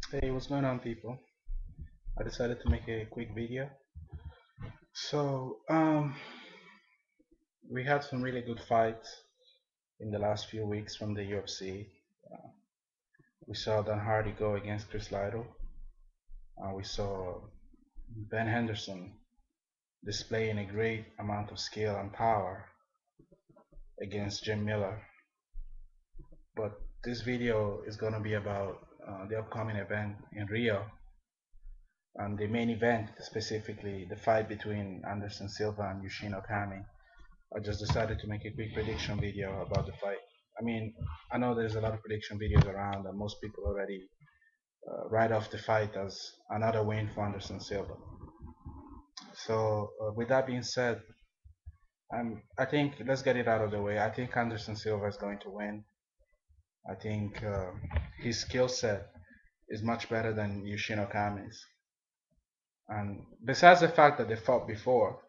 Hey, what's going on, people? I decided to make a quick video. So, we had some really good fights in the last few weeks from the UFC. Uh, we saw Dan Hardy go against Chris Lytle. We saw Ben Henderson displaying a great amount of skill and power against Jim Miller. But this video is going to be about the upcoming event in Rio and the main event, specifically the fight between Anderson Silva and Yushin Okami. I just decided to make a quick prediction video about the fight. I mean, I know there's a lot of prediction videos around, and most people already write off the fight as another win for Anderson Silva. So, with that being said, I think let's get it out of the way. I think Anderson Silva is going to win. I think his skill set is much better than Yushin Okami's. And besides the fact that they fought before,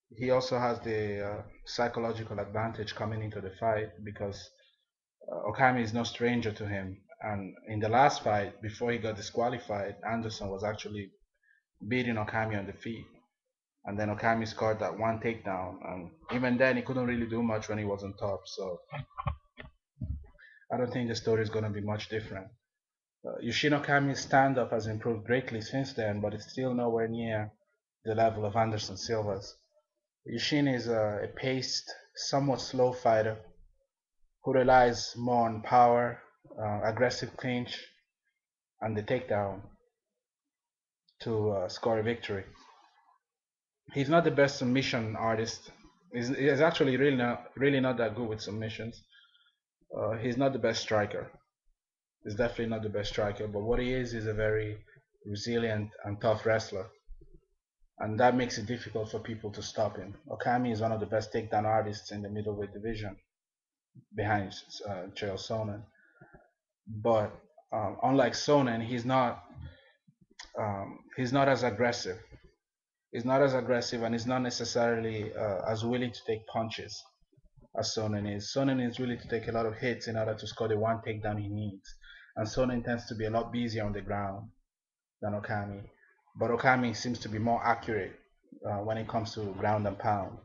he also has the psychological advantage coming into the fight because Okami is no stranger to him. And in the last fight, before he got disqualified, Anderson was actually beating Okami on the feet. And then Okami scored that one takedown. And even then, he couldn't really do much when he was on top. So I don't think the story is going to be much different. Yushin Okami's stand up has improved greatly since then, but it's still nowhere near the level of Anderson Silva's. Yushin is a paced, somewhat slow fighter who relies more on power, aggressive clinch, and the takedown to score a victory. He's not the best submission artist. He's actually really not that good with submissions. He's not the best striker. He's definitely not the best striker. But what he is a very resilient and tough wrestler, and that makes it difficult for people to stop him. Okami is one of the best takedown artists in the middleweight division, behind Chael Sonnen. But unlike Sonnen, he's not as aggressive. He's not as aggressive, and he's not necessarily as willing to take punches as Sonnen is. Sonnen is willing to take a lot of hits in order to score the one takedown he needs, and Sonnen tends to be a lot busier on the ground than Okami. But Okami seems to be more accurate when it comes to ground and pound.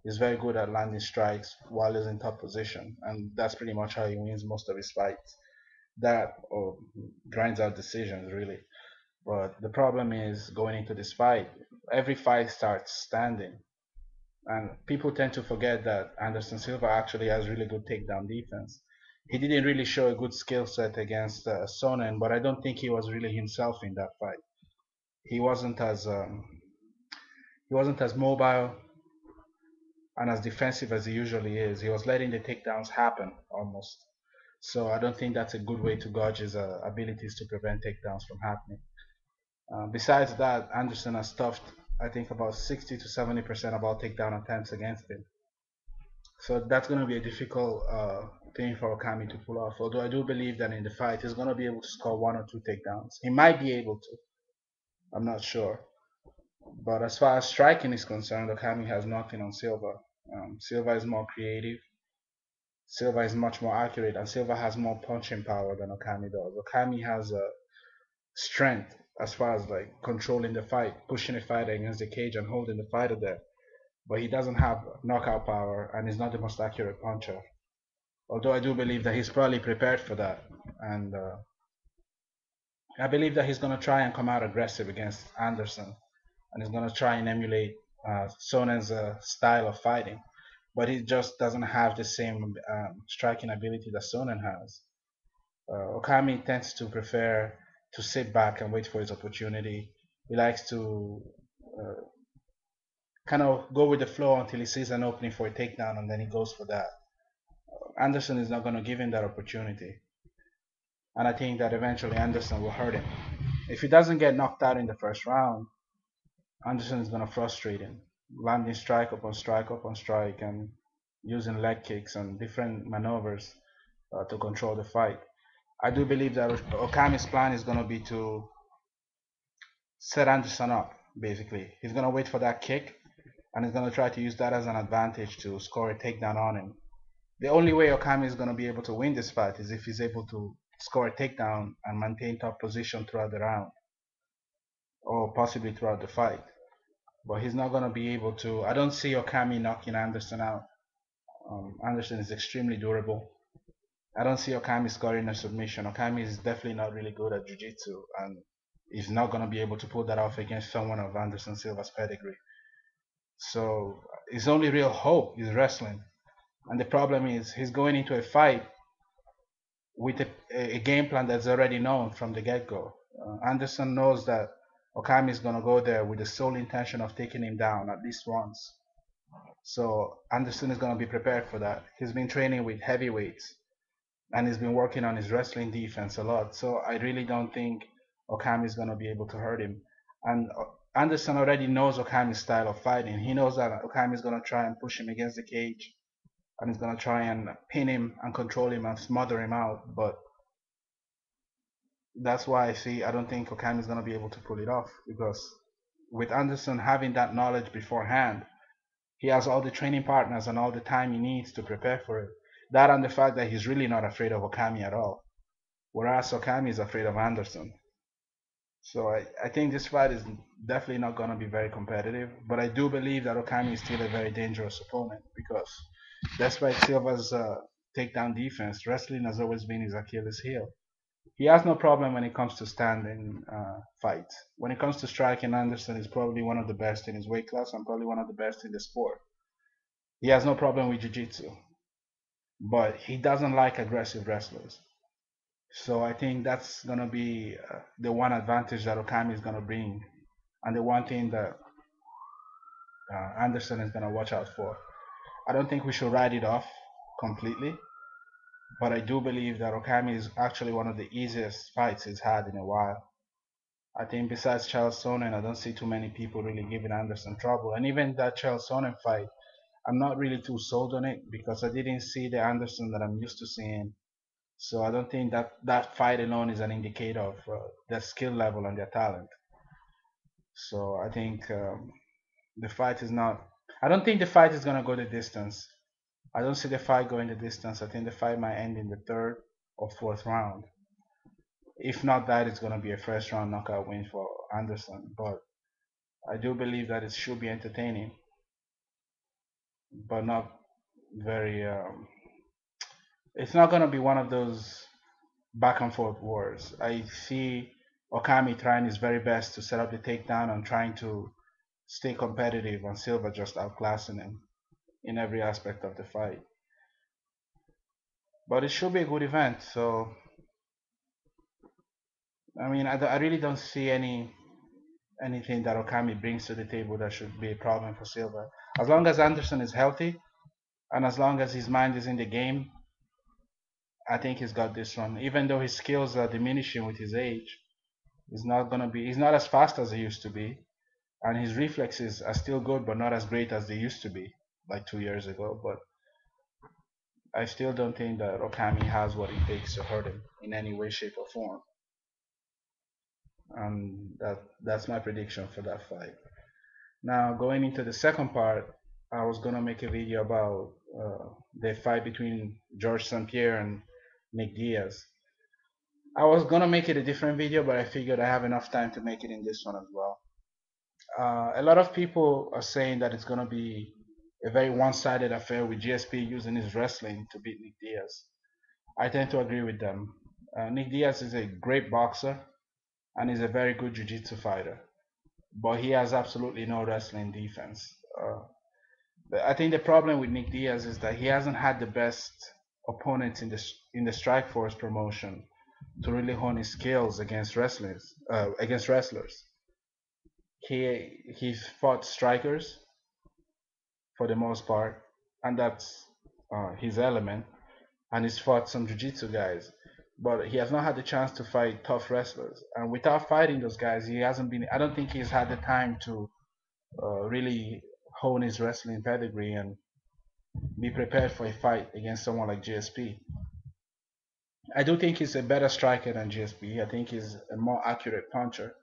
He's very good at landing strikes while he's in top position, and that's pretty much how he wins most of his fights. That or grinds out decisions really. But the problem is going into this fight, every fight starts standing. And people tend to forget that Anderson Silva actually has really good takedown defense. He didn't really show a good skill set against Sonnen, but I don't think he was really himself in that fight. He wasn't as he wasn't as mobile and as defensive as he usually is. He was letting the takedowns happen almost. So I don't think that's a good way to gauge his abilities to prevent takedowns from happening. Besides that, Anderson has stuffed, I think, about 60 to 70% of all takedown attempts against him. So that's going to be a difficult thing for Okami to pull off. Although I do believe that in the fight, he's going to be able to score one or two takedowns. He might be able to. I'm not sure. But as far as striking is concerned, Okami has nothing on Silva. Silva is more creative. Silva is much more accurate, and Silva has more punching power than Okami does. Okami has a strength as far as like controlling the fight, pushing the fighter against the cage and holding the fighter there. But he doesn't have knockout power and is not the most accurate puncher. Although I do believe that he's probably prepared for that, and I believe that he's going to try and come out aggressive against Anderson, and he's going to try and emulate Sonen's style of fighting. But he just doesn't have the same striking ability that Sonnen has. Okami tends to prefer to sit back and wait for his opportunity. He likes to uh, kind of go with the flow until he sees an opening for a takedown, and then he goes for that. Anderson is not going to give him that opportunity, and I think that eventually Anderson will hurt him. If he doesn't get knocked out in the first round, Anderson is going to frustrate him, landing strike upon strike, and using leg kicks and different maneuvers to control the fight. I do believe that Okami's plan is going to be to set Anderson up, basically. He's going to wait for that kick, and he's going to try to use that as an advantage to score a takedown on him. The only way Okami is going to be able to win this fight is if he's able to score a takedown and maintain top position throughout the round or possibly throughout the fight. But he's not going to be able to. I don't see Okami knocking Anderson out. Anderson is extremely durable. I don't see Okami scoring a submission. Okami is definitely not really good at jiu-jitsu, and he's not going to be able to pull that off against someone of Anderson Silva's pedigree. So his only real hope is wrestling. And the problem is he's going into a fight with a game plan that's already known from the get-go. Anderson knows that Okami is going to go there with the sole intention of taking him down at least once. So Anderson is going to be prepared for that. He's been training with heavyweights and he's been working on his wrestling defense a lot. So I really don't think Okami is going to be able to hurt him. And Anderson already knows Okami's style of fighting. He knows that Okami is going to try and push him against the cage and he's going to try and pin him and control him and smother him out. But that's why I don't think Okami is going to be able to pull it off, because with Anderson having that knowledge beforehand, he has all the training partners and all the time he needs to prepare for it. That and the fact that he's really not afraid of Okami at all, whereas Okami is afraid of Anderson. So I think this fight is definitely not going to be very competitive, but I do believe that Okami is still a very dangerous opponent because despite Silva's takedown defense, wrestling has always been his Achilles heel. He has no problem when it comes to standing fights. When it comes to striking, Anderson is probably one of the best in his weight class and probably one of the best in the sport. He has no problem with jiu-jitsu, but he doesn't like aggressive wrestlers. So I think that's gonna be the one advantage that Okami is gonna bring, and the one thing that Anderson is gonna watch out for. I don't think we should write it off completely, but I do believe that Okami is actually one of the easiest fights he's had in a while. I think besides Charles Sonnen, I don't see too many people really giving Anderson trouble. And even that Charles Sonnen fight, I'm not really too sold on it because I didn't see the Anderson that I'm used to seeing. So I don't think that that fight alone is an indicator of their skill level and their talent. So I think the fight is not. I don't think the fight is gonna go the distance. I don't see the fight going the distance. I think the fight might end in the third or fourth round. If not that, it's gonna be a first round knockout win for Anderson. But I do believe that it should be entertaining, but not very. It's not gonna be one of those back and forth wars. I see Okami trying his very best to set up the takedown and trying to stay competitive, and Silva just outclassing him in every aspect of the fight. But it should be a good event. So I mean, I really don't see anything that Okami brings to the table that should be a problem for Silva. As long as Anderson is healthy and as long as his mind is in the game, I think he's got this one. Even though his skills are diminishing with his age, he's not as fast as he used to be, and his reflexes are still good but not as great as they used to be like 2 years ago. But I still don't think that Okami has what it takes to hurt him in any way, shape, or form. And that's my prediction for that fight. Now going into the second part, I was gonna make a video about the fight between George St. Pierre and Nick Diaz. I was gonna make it a different video, but I figured I have enough time to make it in this one as well. A lot of people are saying that it's gonna be a very one-sided affair with GSP using his wrestling to beat Nick Diaz. I tend to agree with them. Nick Diaz is a great boxer and is a very good jiu-jitsu fighter, but he has absolutely no wrestling defense. I think the problem with Nick Diaz is that he hasn't had the best opponents in the Strikeforce promotion to really hone his skills against wrestlers. He's fought strikers for the most part, and that's his element. And he's fought some jiu-jitsu guys, but he has not had the chance to fight tough wrestlers. And without fighting those guys, he hasn't been. I don't think he's had the time to really hone his wrestling pedigree and be prepared for a fight against someone like GSP. I do think he's a better striker than GSP. I think he's a more accurate puncher,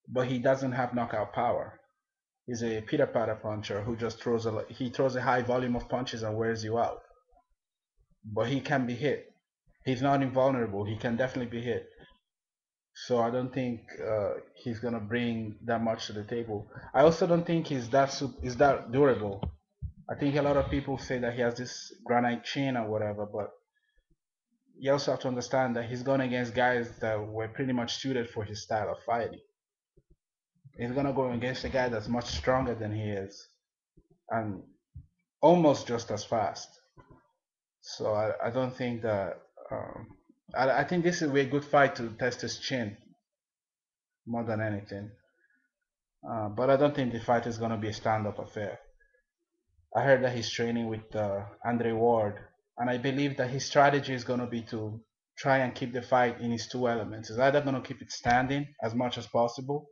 but he doesn't have knockout power. He's a pitter patter puncher who just throws a high volume of punches and wears you out. But he can be hit. He's not invulnerable. He can definitely be hit. So I don't think he's gonna bring that much to the table. I also don't think he's that durable. I think a lot of people say that he has this granite chin or whatever, but you also have to understand that he's going against guys that were pretty much suited for his style of fighting. He's gonna go against a guy that's much stronger than he is and almost just as fast. So I don't think that. Um, I think this is a good fight to test his chin more than anything. But I don't think the fight is gonna be a stand-up affair. I heard that he's training with Andre Ward, and I believe that his strategy is gonna be to try and keep the fight in his two elements. He's either gonna keep it standing as much as possible,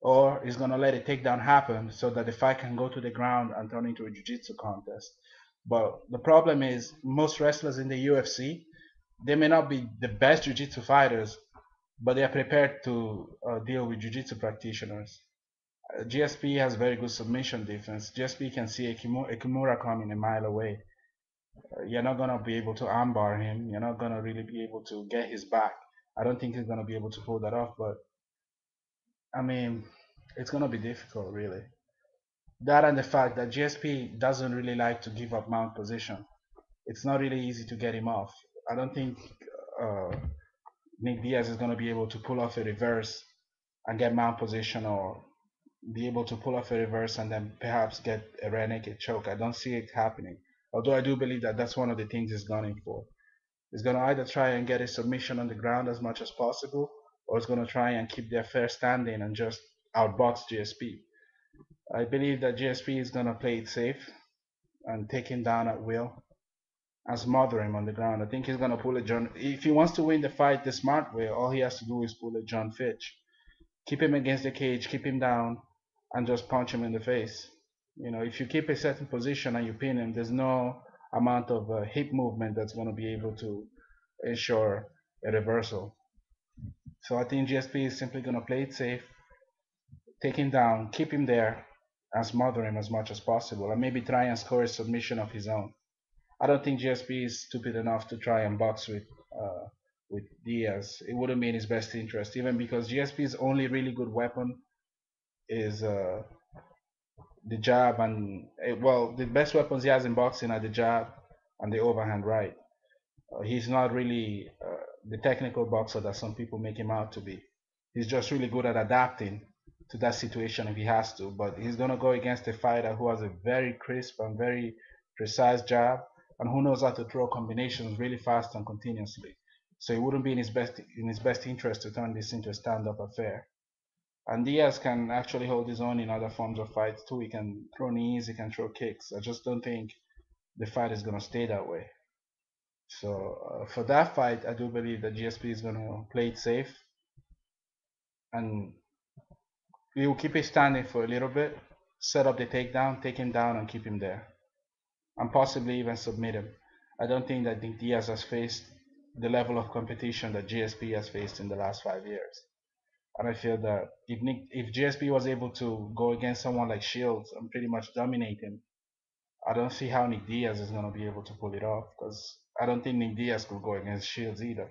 or he's gonna let a takedown happen so that the fight can go to the ground and turn into a jiu-jitsu contest. But the problem is most wrestlers in the UFC, they may not be the best jiu-jitsu fighters, but they are prepared to deal with jiu-jitsu practitioners. GSP has very good submission defense. GSP can see a Kimura coming a mile away. You're not gonna be able to armbar him. You're not gonna really be able to get his back. I don't think he's gonna be able to pull that off. But I mean, it's gonna be difficult, really. That and the fact that GSP doesn't really like to give up mount position. It's not really easy to get him off. I don't think uh, Nick Diaz is gonna be able to pull off a reverse and get mount position, or be able to pull off a reverse and then perhaps get a rear naked choke. I don't see it happening. Although I do believe that that's one of the things he's gunning for. He's going to either try and get a submission on the ground as much as possible, or he's going to try and keep the affair standing and just outbox GSP. I believe that GSP is going to play it safe and take him down at will and smother him on the ground. I think he's going to pull a John. If he wants to win the fight the smart way, all he has to do is pull a John Fitch. Keep him against the cage, keep him down, and just punch him in the face. You know, if you keep a certain position and you pin him, there's no amount of hip movement that's going to be able to ensure a reversal. So I think GSP is simply going to play it safe, take him down, keep him there, and smother him as much as possible, and maybe try and score a submission of his own. I don't think GSP is stupid enough to try and box with Diaz. It wouldn't be in his best interest, even because GSP's only really good weapon is the jab and well, the best weapons he has in boxing are the jab and the overhand right. He's not really the technical boxer that some people make him out to be. He's just really good at adapting to that situation if he has to. But he's gonna go against a fighter who has a very crisp and very precise jab, and who knows how to throw combinations really fast and continuously. So it wouldn't be in his best interest to turn this into a stand-up affair. And Diaz can actually hold his own in other forms of fights too. He can throw knees, he can throw kicks. I just don't think the fight is gonna stay that way. So for that fight, I do believe that GSP is gonna play it safe, and we will keep it standing for a little bit, set up the takedown, take him down, and keep him there, and possibly even submit him. I don't think that Nick Diaz has faced the level of competition that GSP has faced in the last 5 years. And I feel that if GSP was able to go against someone like Shields and pretty much dominate him, I don't see how Nick Diaz is going to be able to pull it off, because I don't think Nick Diaz could go against Shields either.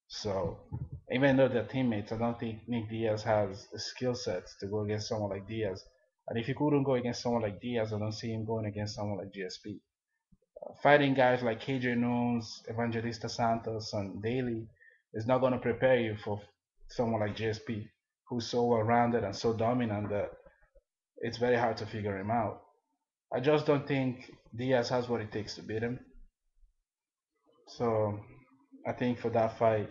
So even though they're teammates, I don't think Nick Diaz has the skill sets to go against someone like Diaz. And if he couldn't go against someone like Diaz, I don't see him going against someone like GSP. Fighting guys like KJ Noons, Evangelista Santos, and Daly is not going to prepare you for someone like GSP, who's so well rounded and so dominant that it's very hard to figure him out. I just don't think Diaz has what it takes to beat him. So I think for that fight,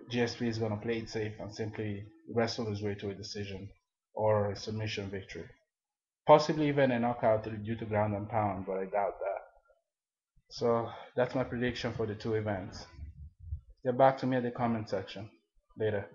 GSP is going to play it safe and simply wrestle his way to a decision or a submission victory. Possibly even a knockout due to ground and pound, but I doubt that. So that's my prediction for the two events. Get back to me in the comment section later.